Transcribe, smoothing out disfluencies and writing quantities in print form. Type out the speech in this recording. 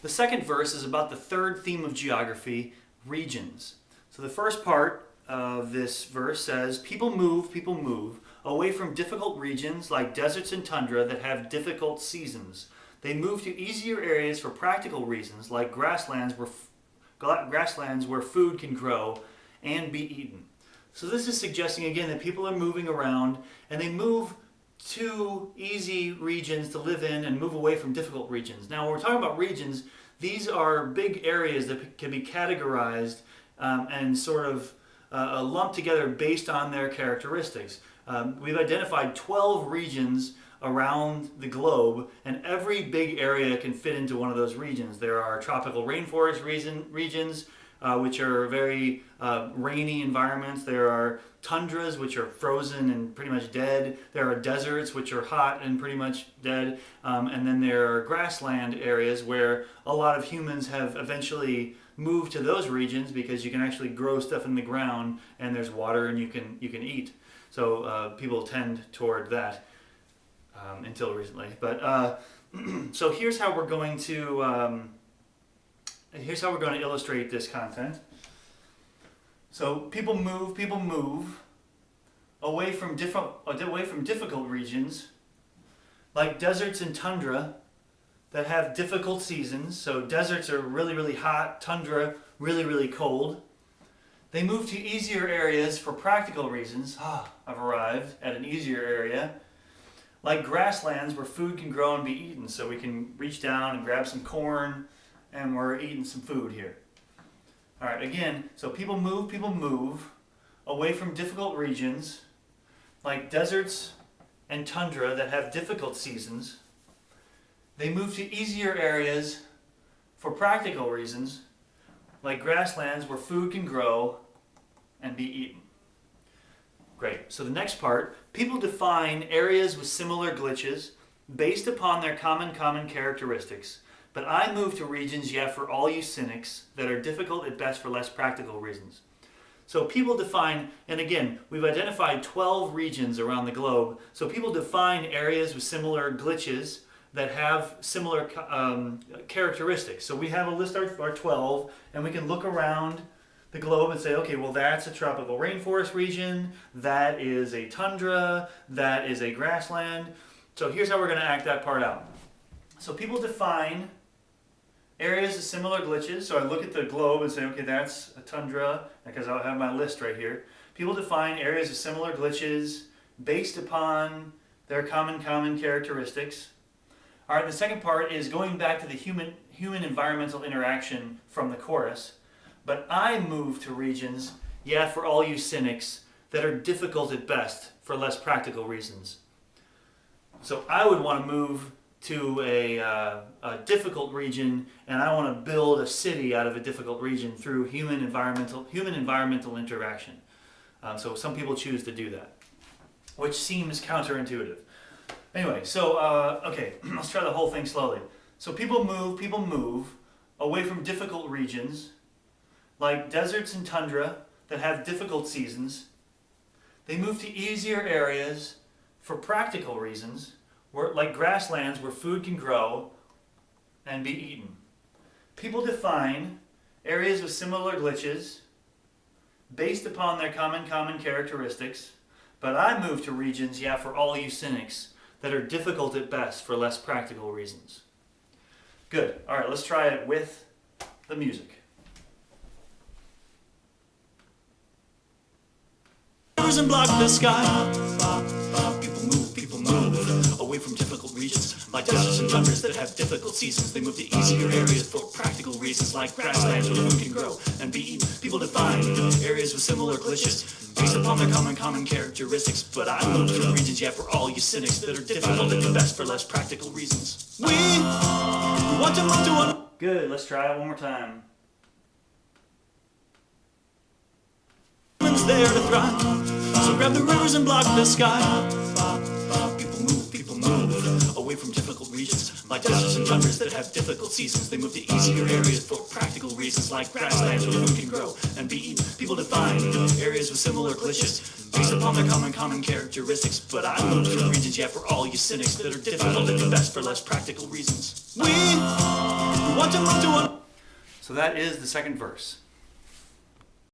The second verse is about the third theme of geography, regions. So the first part of this verse says, people move away from difficult regions like deserts and tundra that have difficult seasons. They move to easier areas for practical reasons like grasslands where food can grow and be eaten. So this is suggesting again that people are moving around and they move to easy regions to live in and move away from difficult regions. Now when we're talking about regions, these are big areas that can be categorized and sort of lumped together based on their characteristics. We've identified 12 regions around the globe, and every big area can fit into one of those regions. There are tropical rainforest regions, which are very rainy environments. There are tundras, which are frozen and pretty much dead. There are deserts, which are hot and pretty much dead. And then there are grassland areas where a lot of humans have eventually moved to those regions because you can actually grow stuff in the ground and there's water and you can eat. So people tend toward that until recently. But so here's how we're going to illustrate this content. So people move away from difficult regions like deserts and tundra that have difficult seasons. So deserts are really, really hot, tundra really, really cold. They move to easier areas for practical reasons. I've arrived at an easier area. Like grasslands where food can grow and be eaten. So we can reach down and grab some corn and we're eating some food here. All right, again, so people move away from difficult regions like deserts and tundra that have difficult seasons. They move to easier areas for practical reasons like grasslands where food can grow and be eaten. Great. So the next part, people define areas with similar glitches based upon their common characteristics. But I move to regions, for all you cynics, that are difficult at best for less practical reasons. So people define, and again, we've identified 12 regions around the globe. So people define areas with similar glitches that have similar characteristics. So we have a list of our 12, and we can look around the globe and say, okay, well that's a tropical rainforest region, that is a tundra, that is a grassland. So here's how we're going to act that part out. So people define areas of similar glitches. So I look at the globe and say, okay, that's a tundra, because I'll have my list right here. People define areas of similar glitches based upon their common characteristics. All right, the second part is going back to the human environmental interaction from the chorus. But I move to regions, for all you cynics, that are difficult at best for less practical reasons. So I would want to move to a difficult region, and I want to build a city out of a difficult region through human environmental interaction. So some people choose to do that, which seems counterintuitive. Anyway, so okay, let's try the whole thing slowly. So people move away from difficult regions like deserts and tundra that have difficult seasons. They move to easier areas for practical reasons, like grasslands where food can grow and be eaten. People define areas with similar glitches based upon their common characteristics, but I move to regions, for all you cynics, that are difficult at best for less practical reasons. Good. All right, let's try it with the music. And block the sky. People move away from difficult regions like deserts and tundras that have difficult seasons. They move to easier areas for practical reasons like grasslands where food can grow and be eaten. People define areas with similar glitches based upon their common characteristics. But I move to regions, for all you cynics, that are difficult at best for less practical reasons. We want to move to one. Good. Let's try it one more time. There to thrive. So grab the rivers and block the sky. People move away from difficult regions like deserts and tundras that have difficult seasons. They move to easier areas for practical reasons like grasslands where food can grow and be eaten. People define areas with similar glitches based upon their common characteristics. But I move to regions, for all you cynics, that are difficult at best for less practical reasons. We want So that is the second verse.